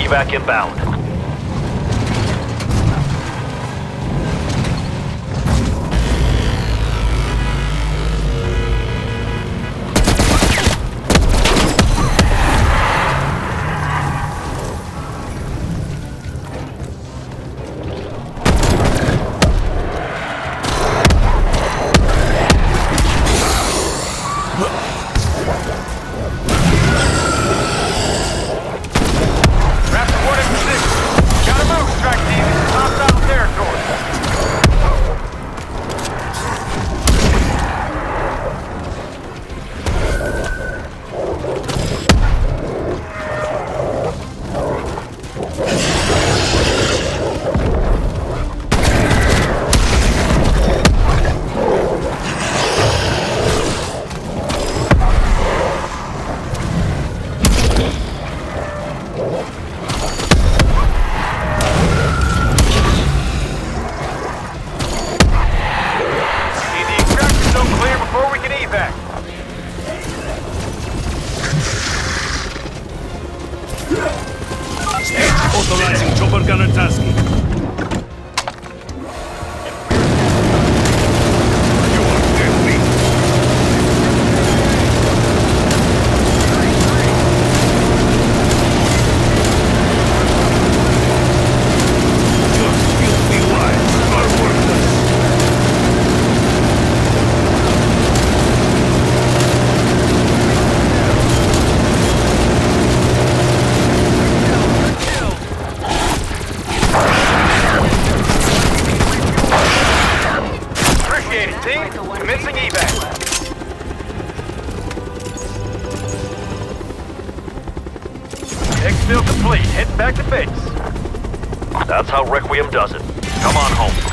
Evac inbound. Authorizing chopper gunner tasking. You are dead meat. Your filthy lives are worthless. Commencing evac. Exfil complete. Heading back to base. That's how Requiem does it. Come on home.